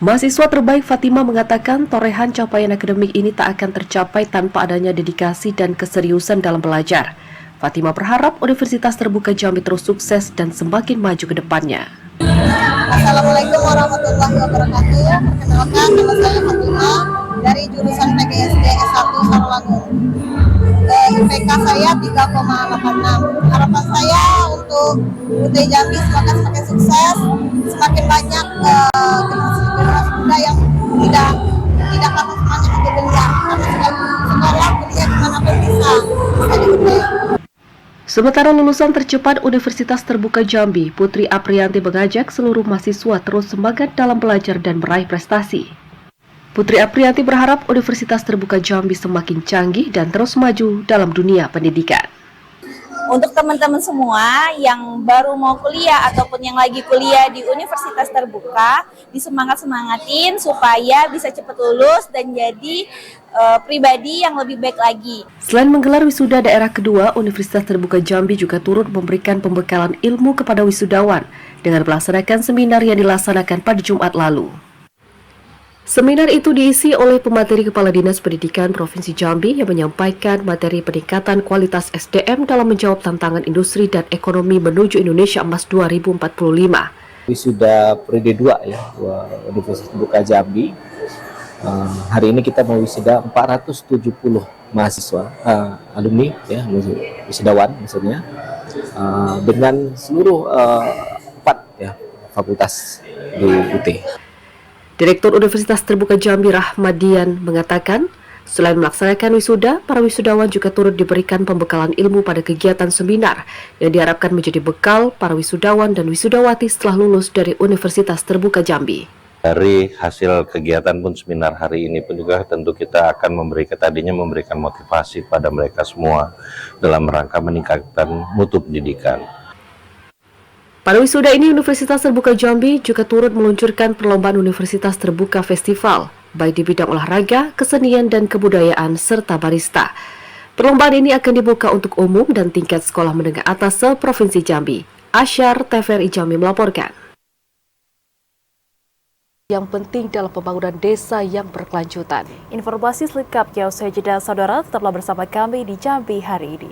Mahasiswa terbaik Fatima mengatakan torehan capaian akademik ini tak akan tercapai tanpa adanya dedikasi dan keseriusan dalam belajar. Fatima berharap Universitas Terbuka Jambi terus sukses dan semakin maju ke depannya. Assalamualaikum warahmatullahi wabarakatuh. Perkenalkan, nama saya Fatima dari jurusan PGSD S1 Sarolangun. IPK saya 3,86. Harapan saya untuk UT Jambi semoga semakin sukses, semakin banyak generasi muda yang tidak patah semangat untuk belajar, karena sekolah kuliah dimanapun bisa di UT. Sementara lulusan tercepat Universitas Terbuka Jambi, Putri Aprianti mengajak seluruh mahasiswa terus semangat dalam belajar dan meraih prestasi. Putri Aprianti berharap Universitas Terbuka Jambi semakin canggih dan terus maju dalam dunia pendidikan. Untuk teman-teman semua yang baru mau kuliah ataupun yang lagi kuliah di Universitas Terbuka, disemangat-semangatin supaya bisa cepat lulus dan jadi pribadi yang lebih baik lagi. Selain menggelar wisuda daerah kedua, Universitas Terbuka Jambi juga turut memberikan pembekalan ilmu kepada wisudawan dengan melaksanakan seminar yang dilaksanakan pada Jumat lalu. Seminar itu diisi oleh pemateri Kepala Dinas Pendidikan Provinsi Jambi yang menyampaikan materi peningkatan kualitas SDM dalam menjawab tantangan industri dan ekonomi menuju Indonesia Emas 2045. Wisuda periode 2 ya, Universitas Terbuka Jambi. Hari ini kita mau wisuda 470 mahasiswa, alumni ya, wisudawan maksudnya, dengan seluruh 4 ya, fakultas di UT. Direktur Universitas Terbuka Jambi Rahmadian mengatakan, selain melaksanakan wisuda, para wisudawan juga turut diberikan pembekalan ilmu pada kegiatan seminar yang diharapkan menjadi bekal para wisudawan dan wisudawati setelah lulus dari Universitas Terbuka Jambi. Dari hasil kegiatan pun seminar hari ini pun juga tentu kita akan memberikan motivasi pada mereka semua dalam rangka meningkatkan mutu pendidikan. Pada wisuda ini, Universitas Terbuka Jambi juga turut meluncurkan perlombaan Universitas Terbuka Festival, baik di bidang olahraga, kesenian, dan kebudayaan, serta barista. Perlombaan ini akan dibuka untuk umum dan tingkat sekolah menengah atas se-Provinsi Jambi. Asyar, TVRI Jambi melaporkan. yang penting dalam pembangunan desa yang berkelanjutan. Informasi selengkapnya usai jeda, saudara, tetaplah bersama kami di Jambi hari ini.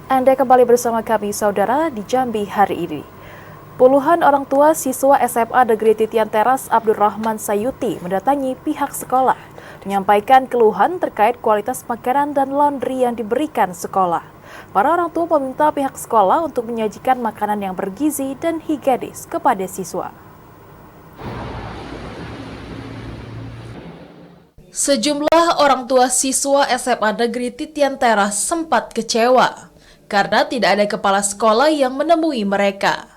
Anda kembali bersama kami, saudara, di Jambi hari ini. Puluhan orang tua siswa SMA Negeri Titian Teras Abdurrahman Sayuti mendatangi pihak sekolah, menyampaikan keluhan terkait kualitas makanan dan laundry yang diberikan sekolah. Para orang tua meminta pihak sekolah untuk menyajikan makanan yang bergizi dan higienis kepada siswa. Sejumlah orang tua siswa SMA Negeri Titian Teras sempat kecewa karena tidak ada kepala sekolah yang menemui mereka.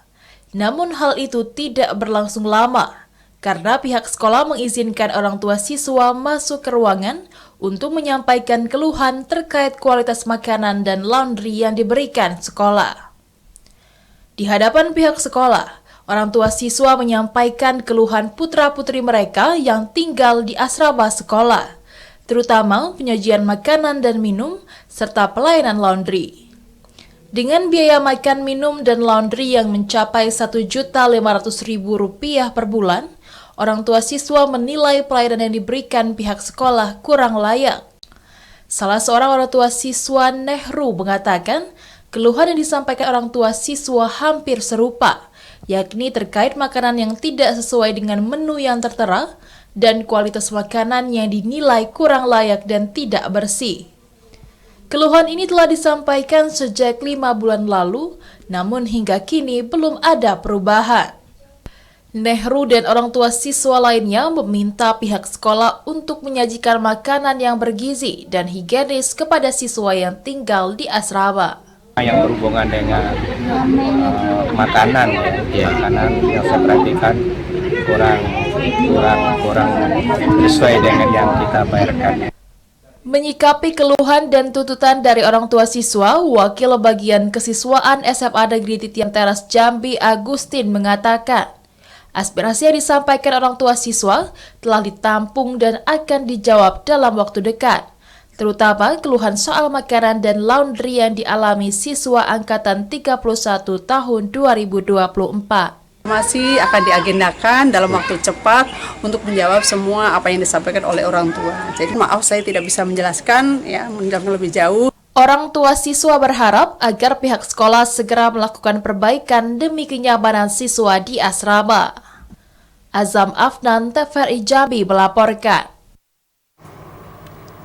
Namun hal itu tidak berlangsung lama, karena pihak sekolah mengizinkan orang tua siswa masuk ke ruangan untuk menyampaikan keluhan terkait kualitas makanan dan laundry yang diberikan sekolah. Di hadapan pihak sekolah, orang tua siswa menyampaikan keluhan putra-putri mereka yang tinggal di asrama sekolah, terutama penyajian makanan dan minum, serta pelayanan laundry. Dengan biaya makan, minum, dan laundry yang mencapai Rp1.500.000 per bulan, orang tua siswa menilai pelayanan yang diberikan pihak sekolah kurang layak. Salah seorang orang tua siswa, Nehru, mengatakan keluhan yang disampaikan orang tua siswa hampir serupa, yakni terkait makanan yang tidak sesuai dengan menu yang tertera dan kualitas makanan yang dinilai kurang layak dan tidak bersih. Keluhan ini telah disampaikan sejak 5 bulan lalu, namun hingga kini belum ada perubahan. Nehru dan orang tua siswa lainnya meminta pihak sekolah untuk menyajikan makanan yang bergizi dan higienis kepada siswa yang tinggal di asrama. Yang berhubungan dengan makanan, makanan yang saya perhatikan kurang sesuai dengan yang kita bayarkan. Menyikapi keluhan dan tuntutan dari orang tua siswa, Wakil Bagian Kesiswaan SMA Negeri Titian Teras Jambi Agustin mengatakan, aspirasi yang disampaikan orang tua siswa telah ditampung dan akan dijawab dalam waktu dekat, terutama keluhan soal makanan dan laundry yang dialami siswa Angkatan 31 tahun 2024. Masih akan diagendakan dalam waktu cepat untuk menjawab semua apa yang disampaikan oleh orang tua. Jadi maaf saya tidak bisa menjelaskan lebih jauh. Orang tua siswa berharap agar pihak sekolah segera melakukan perbaikan demi kenyamanan siswa di asrama. Azam Afnan, TVRI Jambi melaporkan.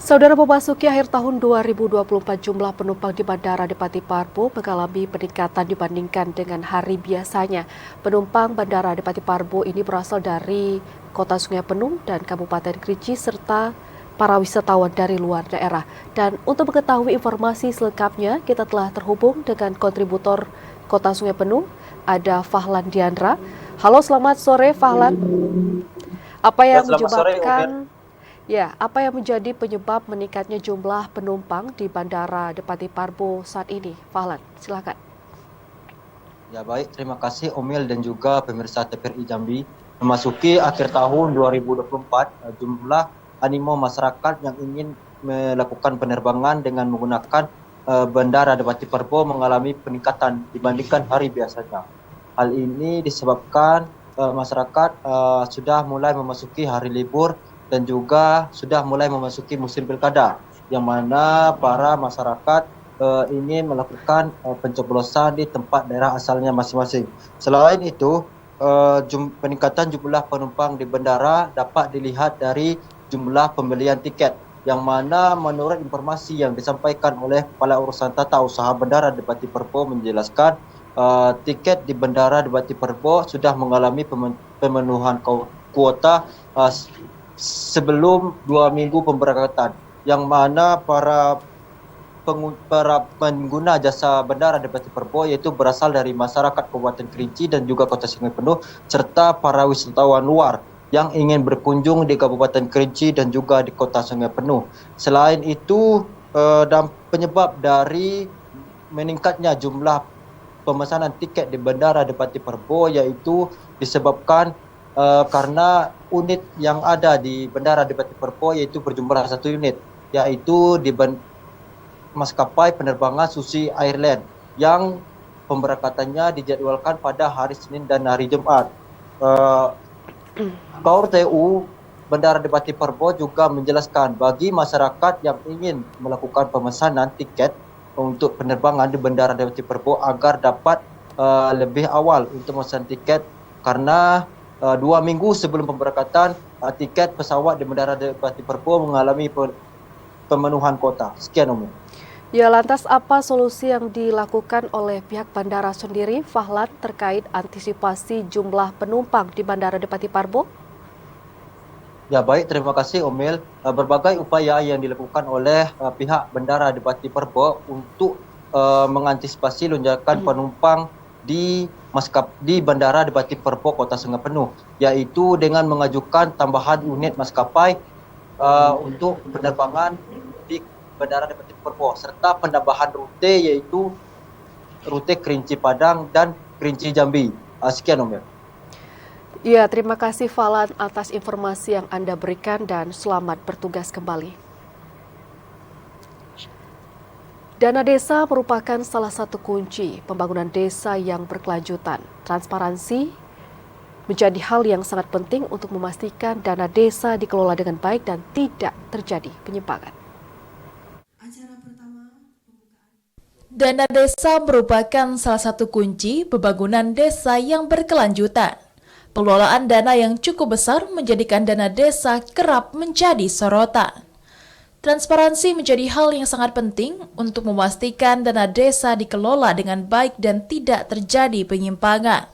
Saudara, memasuki akhir tahun 2024, jumlah penumpang di Bandara Depati Parbo mengalami peningkatan dibandingkan dengan hari biasanya. Penumpang Bandara Depati Parbo ini berasal dari Kota Sungai Penuh dan Kabupaten Kerinci serta para wisatawan dari luar daerah. Dan untuk mengetahui informasi selengkapnya, kita telah terhubung dengan kontributor Kota Sungai Penuh, ada Fahlan Diandra. Halo, selamat sore Fahlan. Apa yang apa yang menjadi penyebab meningkatnya jumlah penumpang di Bandara Depati Parbo saat ini? Fahlan, silakan. Ya baik, terima kasih Omil dan juga pemirsa TVRI Jambi. Memasuki akhir tahun 2024, jumlah animo masyarakat yang ingin melakukan penerbangan dengan menggunakan Bandara Depati Parbo mengalami peningkatan dibandingkan hari biasanya. Hal ini disebabkan masyarakat sudah mulai memasuki hari libur dan juga sudah mulai memasuki musim pilkada, yang mana para masyarakat ingin melakukan pencoblosan di tempat daerah asalnya masing-masing. Selain itu, peningkatan jumlah penumpang di bandara dapat dilihat dari jumlah pembelian tiket, yang mana menurut informasi yang disampaikan oleh Kepala Urusan Tata Usaha Bandara Depati Parbo menjelaskan tiket di Bandara Depati Parbo sudah mengalami pemenuhan kuota sebelum 2 minggu pemberangkatan, yang mana para para pengguna jasa bandara Depati Perbo yaitu berasal dari masyarakat Kabupaten Kerinci dan juga Kota Sungai Penuh serta para wisatawan luar yang ingin berkunjung di Kabupaten Kerinci dan juga di Kota Sungai Penuh. Selain itu, dan penyebab dari meningkatnya jumlah pemesanan tiket di Bandara Depati Perbo yaitu disebabkan karena unit yang ada di Bandara Depati Perbo yaitu berjumlah 1 unit, yaitu di maskapai penerbangan Susi Airline yang pemberangkatannya dijadwalkan pada hari Senin dan hari Jumat. Kaur TU Bandara Depati Perbo juga menjelaskan bagi masyarakat yang ingin melakukan pemesanan tiket untuk penerbangan di Bandara Depati Perbo agar dapat lebih awal untuk memesan tiket karena 2 minggu sebelum pemberangkatan tiket pesawat di Bandara Depati Perbo mengalami pemenuhan kuota. Sekian Umi. Ya, lantas apa solusi yang dilakukan oleh pihak bandara sendiri, Fahlan, terkait antisipasi jumlah penumpang di Bandara Depati Perbo? Ya baik, terima kasih Omil. Berbagai upaya yang dilakukan oleh pihak Bandara Depati Perbo untuk mengantisipasi lonjakan penumpang di Bandara Depati Perbo Kota Sungai Penuh, yaitu dengan mengajukan tambahan unit maskapai untuk penerbangan di Bandara Depati Perbo serta penambahan rute yaitu rute Kerinci Padang dan Kerinci Jambi. Sekian Omil. Ya, terima kasih Fahlan atas informasi yang Anda berikan dan selamat bertugas kembali. Dana desa merupakan salah satu kunci pembangunan desa yang berkelanjutan. Transparansi menjadi hal yang sangat penting untuk memastikan dana desa dikelola dengan baik dan tidak terjadi penyimpangan. Dana desa merupakan salah satu kunci pembangunan desa yang berkelanjutan. Pengelolaan dana yang cukup besar menjadikan dana desa kerap menjadi sorotan. Transparansi menjadi hal yang sangat penting untuk memastikan dana desa dikelola dengan baik dan tidak terjadi penyimpangan.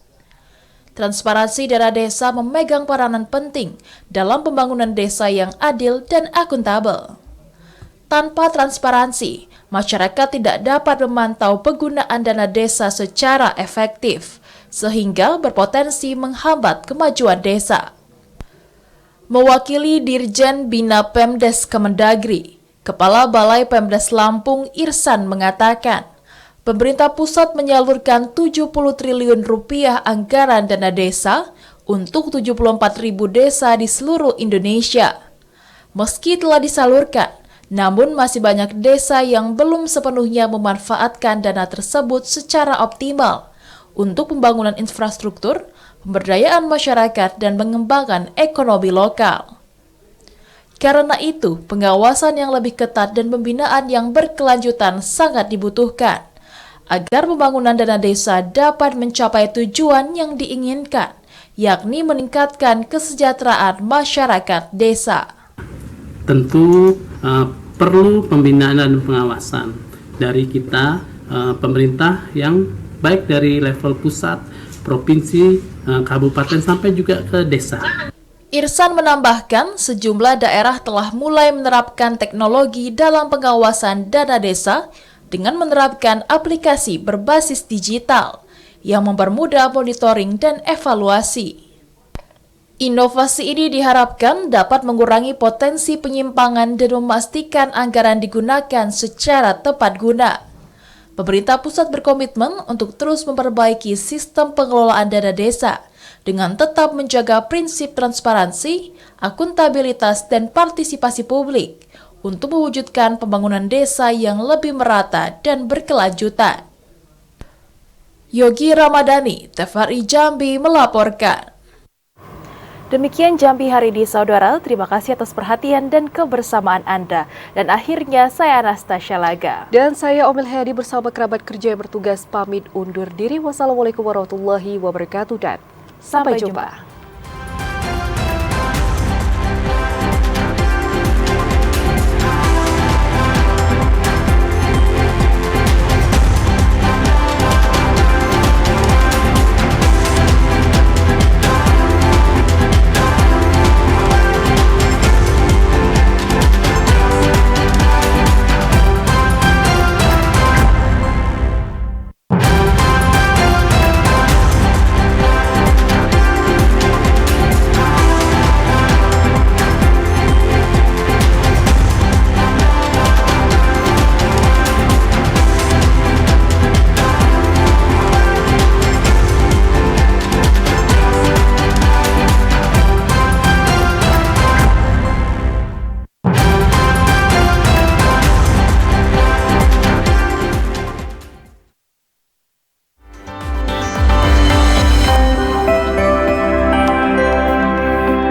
Transparansi dana desa memegang peranan penting dalam pembangunan desa yang adil dan akuntabel. Tanpa transparansi, masyarakat tidak dapat memantau penggunaan dana desa secara efektif, sehingga berpotensi menghambat kemajuan desa. Mewakili Dirjen Bina Pemdes Kemendagri, Kepala Balai Pemdes Lampung Irsan mengatakan, pemerintah pusat menyalurkan 70 triliun rupiah anggaran dana desa untuk 74.000 desa di seluruh Indonesia. Meski telah disalurkan, namun masih banyak desa yang belum sepenuhnya memanfaatkan dana tersebut secara optimal untuk pembangunan infrastruktur, pemberdayaan masyarakat, dan pengembangan ekonomi lokal. Karena itu, pengawasan yang lebih ketat dan pembinaan yang berkelanjutan sangat dibutuhkan agar pembangunan dana desa dapat mencapai tujuan yang diinginkan, yakni meningkatkan kesejahteraan masyarakat desa. Tentu perlu pembinaan dan pengawasan dari kita, pemerintah yang baik dari level pusat, provinsi, kabupaten sampai juga ke desa. Irsan menambahkan sejumlah daerah telah mulai menerapkan teknologi dalam pengawasan dana desa dengan menerapkan aplikasi berbasis digital yang mempermudah monitoring dan evaluasi. Inovasi ini diharapkan dapat mengurangi potensi penyimpangan dan memastikan anggaran digunakan secara tepat guna. Pemerintah pusat berkomitmen untuk terus memperbaiki sistem pengelolaan dana desa dengan tetap menjaga prinsip transparansi, akuntabilitas, dan partisipasi publik untuk mewujudkan pembangunan desa yang lebih merata dan berkelanjutan. Yogi Ramadhani, TVRI Jambi melaporkan. Demikian Jambi hari ini, saudara. Terima kasih atas perhatian dan kebersamaan Anda. Dan akhirnya saya Anastasia Laga. Dan saya Omil Hedi bersama kerabat kerja yang bertugas pamit undur diri. Wassalamualaikum warahmatullahi wabarakatuh dan sampai jumpa.